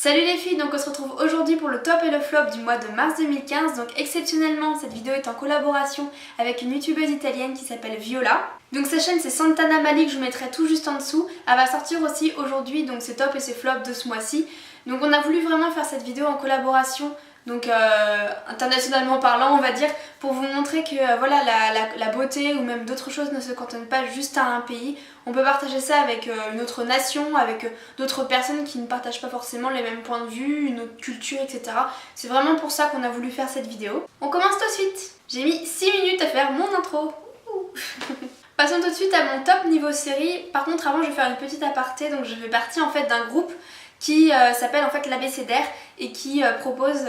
Salut les filles, donc on se retrouve aujourd'hui pour le top et le flop du mois de mars 2015. Donc exceptionnellement, cette vidéo est en collaboration avec une youtubeuse italienne qui s'appelle Viola. Donc sa chaîne c'est Santana Malik, je vous mettrai tout juste en dessous. Elle va sortir aussi aujourd'hui, donc ses tops et ses flops de ce mois-ci. Donc on a voulu vraiment faire cette vidéo en collaboration, donc internationalement parlant on va dire, pour vous montrer que voilà, la beauté ou même d'autres choses ne se cantonnent pas juste à un pays. On peut partager ça avec une autre nation, avec d'autres personnes qui ne partagent pas forcément les mêmes points de vue, une autre culture, etc. C'est vraiment pour ça qu'on a voulu faire cette vidéo. On commence tout de suite. J'ai mis 6 minutes à faire mon intro. Passons tout de suite à mon top niveau série. Par contre avant je vais faire une petite aparté, donc je fais partie en fait d'un groupe qui s'appelle en fait l'abécédaire et qui propose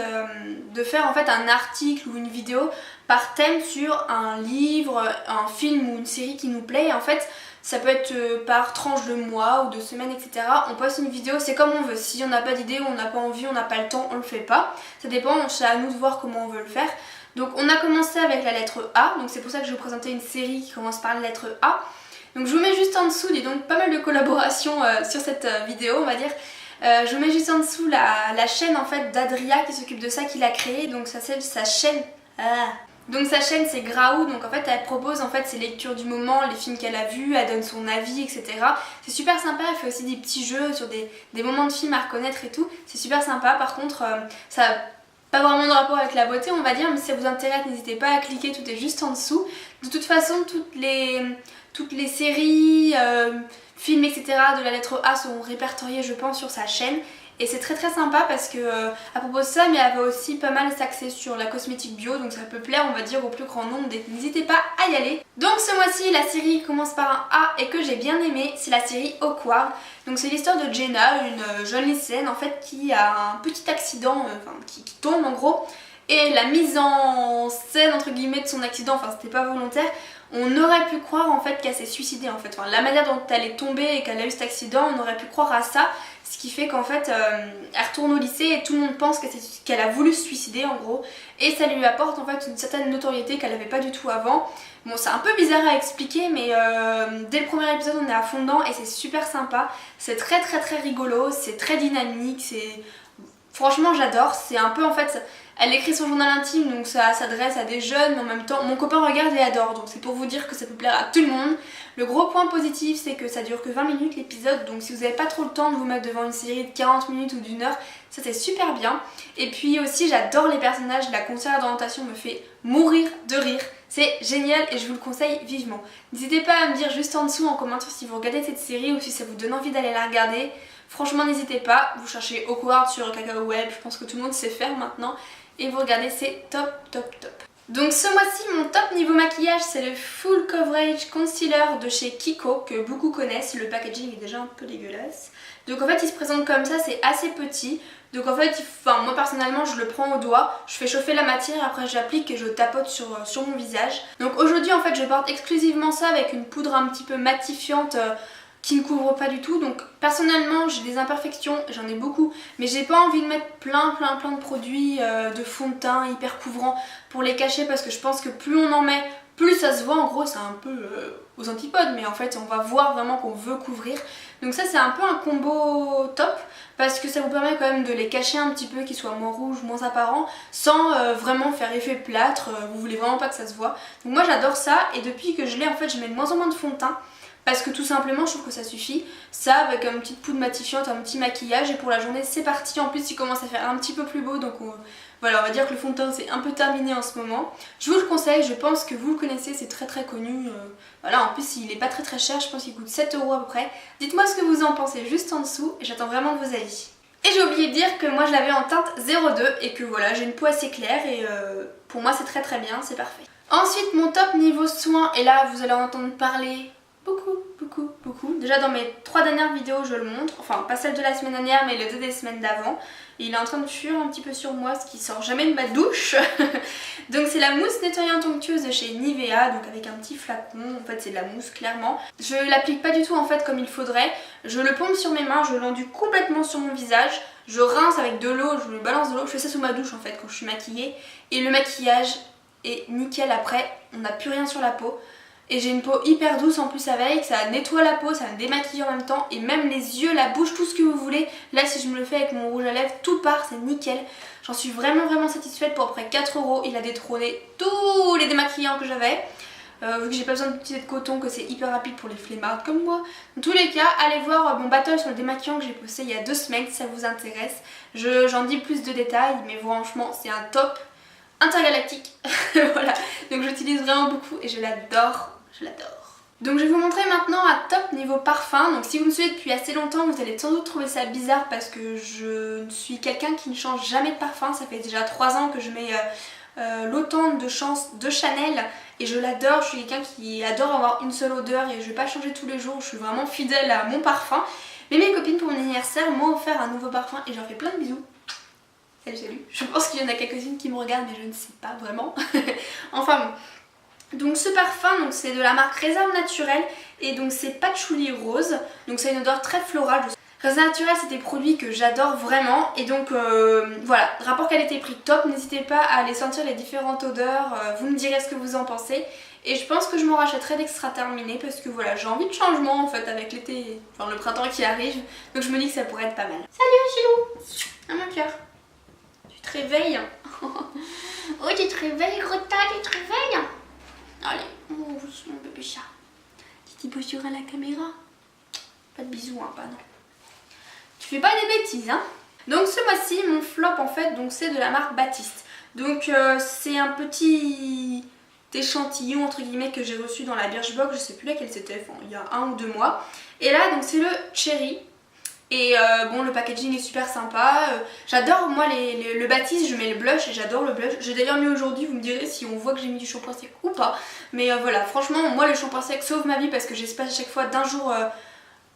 de faire en fait un article ou une vidéo par thème sur un livre, un film ou une série qui nous plaît. Et en fait ça peut être par tranche de mois ou de semaines, etc. On poste une vidéo, c'est comme on veut. Si on n'a pas d'idée ou on n'a pas envie, on n'a pas le temps, on le fait pas. Ça dépend, c'est à nous de voir comment on veut le faire. Donc on a commencé avec la lettre A, donc c'est pour ça que je vais vous présenter une série qui commence par la lettre A. Donc je vous mets juste en dessous, dis donc pas mal de collaborations sur cette vidéo on va dire. Je vous mets juste en dessous la chaîne en fait d'Adria qui s'occupe de ça, qui l'a créée, donc ça c'est sa chaîne. Donc sa chaîne c'est Graou, donc en fait elle propose en fait ses lectures du moment, les films qu'elle a vus, elle donne son avis, etc. C'est super sympa, elle fait aussi des petits jeux sur des moments de films à reconnaître et tout, c'est super sympa. Par contre ça n'a pas vraiment de rapport avec la beauté on va dire, mais si ça vous intéresse n'hésitez pas à cliquer, tout est juste en dessous. De toute façon toutes les séries, films, etc. de la lettre A seront répertoriés je pense sur sa chaîne. Et c'est très sympa parce que elle propose ça, mais elle va aussi pas mal s'axer sur la cosmétique bio, donc ça peut plaire on va dire au plus grand nombre, n'hésitez pas à y aller. Donc ce mois-ci la série commence par un A et que j'ai bien aimé, c'est la série Awkward. Donc c'est l'histoire de Jenna, une jeune lycéenne en fait qui a un petit accident, qui tombe en gros. Et la mise en scène entre guillemets de son accident, enfin c'était pas volontaire, on aurait pu croire en fait qu'elle s'est suicidée en fait. Enfin, la manière dont elle est tombée et qu'elle a eu cet accident, on aurait pu croire à ça. Ce qui fait qu'en fait elle retourne au lycée et tout le monde pense qu'elle a voulu se suicider en gros. Et ça lui apporte en fait une certaine notoriété qu'elle n'avait pas du tout avant. Bon c'est un peu bizarre à expliquer mais dès le premier épisode on est à fond dedans et c'est super sympa. C'est très rigolo, c'est très dynamique, c'est... Franchement j'adore, c'est un peu en fait... Elle écrit son journal intime donc ça s'adresse à des jeunes mais en même temps mon copain regarde et adore, donc c'est pour vous dire que ça peut plaire à tout le monde. Le gros point positif c'est que ça dure que 20 minutes l'épisode, donc si vous n'avez pas trop le temps de vous mettre devant une série de 40 minutes ou d'1 heure, ça c'est super bien. Et puis aussi j'adore les personnages, la conseillère d'orientation me fait mourir de rire. C'est génial et je vous le conseille vivement. N'hésitez pas à me dire juste en dessous en commentaire si vous regardez cette série ou si ça vous donne envie d'aller la regarder. Franchement n'hésitez pas, vous cherchez Awkward sur Kakao Web, je pense que tout le monde sait faire maintenant. Et vous regardez, c'est top. Donc ce mois-ci mon top niveau maquillage c'est le Full Coverage Concealer de chez Kiko, que beaucoup connaissent. Le packaging est déjà un peu dégueulasse. Donc en fait il se présente comme ça, c'est assez petit. Donc en fait, moi personnellement je le prends au doigt, je fais chauffer la matière, après j'applique et je tapote sur mon visage. Donc aujourd'hui en fait je porte exclusivement ça avec une poudre un petit peu matifiante qui ne couvre pas du tout. Donc personnellement j'ai des imperfections, j'en ai beaucoup, mais j'ai pas envie de mettre plein de produits de fond de teint hyper couvrants pour les cacher, parce que je pense que plus on en met, plus ça se voit. En gros c'est un peu aux antipodes, mais en fait on va voir vraiment qu'on veut couvrir. Donc ça c'est un peu un combo top, parce que ça vous permet quand même de les cacher un petit peu, qu'ils soient moins rouges, moins apparents, sans vraiment faire effet plâtre, vous voulez vraiment pas que ça se voit. Donc moi j'adore ça, et depuis que je l'ai en fait je mets de moins en moins de fond de teint, parce que tout simplement je trouve que ça suffit. Ça avec une petite poudre matifiante, un petit maquillage, et pour la journée c'est parti. En plus il commence à faire un petit peu plus beau, donc voilà, on va dire que le fond de teint c'est un peu terminé en ce moment. Je vous le conseille, je pense que vous le connaissez, c'est très connu. Voilà, en plus il est pas très cher, je pense qu'il coûte 7 € à peu près. Dites-moi ce que vous en pensez juste en dessous et j'attends vraiment vos avis. Et j'ai oublié de dire que moi je l'avais en teinte 02 et que voilà, j'ai une peau assez claire et pour moi c'est très bien, c'est parfait. Ensuite mon top niveau soins, et là vous allez en entendre parler beaucoup. Déjà dans mes 3 dernières vidéos je le montre, enfin pas celle de la semaine dernière mais les 2 des semaines d'avant. Et il est en train de fuir un petit peu sur moi, ce qui sort jamais de ma douche. Donc c'est la mousse nettoyante onctueuse de chez Nivea, donc avec un petit flacon, en fait c'est de la mousse clairement. Je l'applique pas du tout en fait comme il faudrait, je le pompe sur mes mains, je l'enduis complètement sur mon visage, je rince avec de l'eau, je me balance de l'eau, je fais ça sous ma douche en fait quand je suis maquillée. Et le maquillage est nickel après, on n'a plus rien sur la peau. Et j'ai une peau hyper douce en plus avec, ça nettoie la peau, ça me démaquille en même temps. Et même les yeux, la bouche, tout ce que vous voulez. Là si je me le fais avec mon rouge à lèvres, tout part, c'est nickel. J'en suis vraiment satisfaite pour à peu près 4 €. Il a détrôné tous les démaquillants que j'avais. Vu que j'ai pas besoin d'utiliser de coton, que c'est hyper rapide pour les flemmards comme moi. Dans tous les cas, allez voir mon battle sur le démaquillant que j'ai posté il y a 2 semaines si ça vous intéresse. J'en dis plus de détails, mais franchement c'est un top intergalactique. Voilà, donc j'utilise vraiment beaucoup et je l'adore, je l'adore. Donc je vais vous montrer maintenant un top niveau parfum. Donc si vous me suivez depuis assez longtemps, vous allez sans doute trouver ça bizarre parce que je suis quelqu'un qui ne change jamais de parfum. Ça fait déjà 3 ans que je mets l'automne de chance de Chanel et je l'adore. Je suis quelqu'un qui adore avoir une seule odeur et je vais pas changer tous les jours. Je suis vraiment fidèle à mon parfum. Mais mes copines pour mon anniversaire m'ont offert un nouveau parfum et j'en fais plein de bisous. Salut. Je pense qu'il y en a quelques-unes qui me regardent mais je ne sais pas vraiment. Enfin bon. Donc ce parfum, c'est de la marque Réserve Naturelle et donc c'est Patchouli Rose. Donc c'est une odeur très florale. Réserve Naturelle, c'est des produits que j'adore vraiment et donc voilà, rapport qualité-prix top. N'hésitez pas à aller sentir les différentes odeurs, vous me direz ce que vous en pensez. Et je pense que je m'en rachèterai dès que ce sera terminé parce que voilà, j'ai envie de changement en fait avec l'été, enfin le printemps qui arrive. Donc je me dis que ça pourrait être pas mal. Salut Chilou. Ah mon cœur. Tu te réveilles. Oh tu te réveilles Rota, tu te réveilles. Allez, oh mon bébé chat. Petit posture à la caméra. Pas de bisous hein, pas non. Tu fais pas des bêtises hein. Donc ce mois-ci mon flop en fait c'est de la marque Baptiste. Donc c'est un petit échantillon entre guillemets que j'ai reçu dans la Birchbox, je sais plus laquelle c'était, enfin, il y a 1 ou 2 mois. Et là donc c'est le Cherry. Et bon le packaging est super sympa, j'adore moi le Baptiste, je mets le blush et j'adore le blush. J'ai d'ailleurs mis aujourd'hui, vous me direz si on voit que j'ai mis du shampoing sec ou pas. Mais voilà, franchement moi le shampoing sec sauve ma vie parce que j'espère à chaque fois d'un jour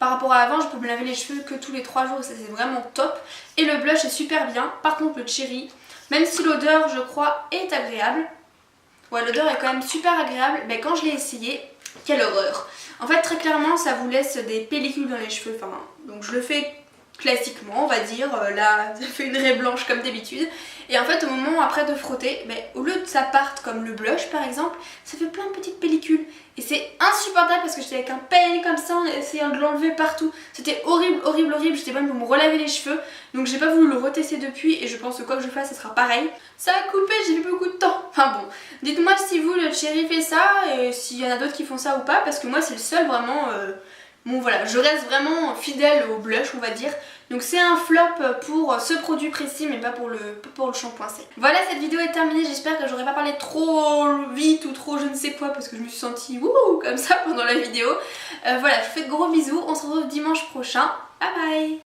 par rapport à avant, je peux me laver les cheveux que tous les 3 jours et ça c'est vraiment top. Et le blush est super bien, par contre le Cherry, même si l'odeur je crois est agréable, ouais l'odeur est quand même super agréable, mais quand je l'ai essayé, quelle horreur. En fait très clairement ça vous laisse des pellicules dans les cheveux, enfin, donc je le fais classiquement on va dire, là ça fait une raie blanche comme d'habitude. Et en fait au moment après de frotter, au lieu que ça parte comme le blush par exemple, ça fait plein de petites pellicules. Et c'est insupportable parce que j'étais avec un peigne comme ça en essayant de l'enlever partout. C'était horrible, j'étais même pour me relaver les cheveux. Donc j'ai pas voulu le retester depuis et je pense que quoi que je fasse, ça sera pareil. Ça a coupé, j'ai mis beaucoup de temps. Enfin bon, dites-moi si vous, le Cherry fait ça et s'il y en a d'autres qui font ça ou pas. Parce que moi c'est le seul vraiment... Bon voilà, je reste vraiment fidèle au blush on va dire. Donc c'est un flop pour ce produit précis mais pas pour le shampoing sec. Voilà, cette vidéo est terminée, j'espère que j'aurais pas parlé trop vite ou trop je ne sais quoi parce que je me suis sentie wouh comme ça pendant la vidéo. Voilà, je vous fais de gros bisous, on se retrouve dimanche prochain. Bye bye.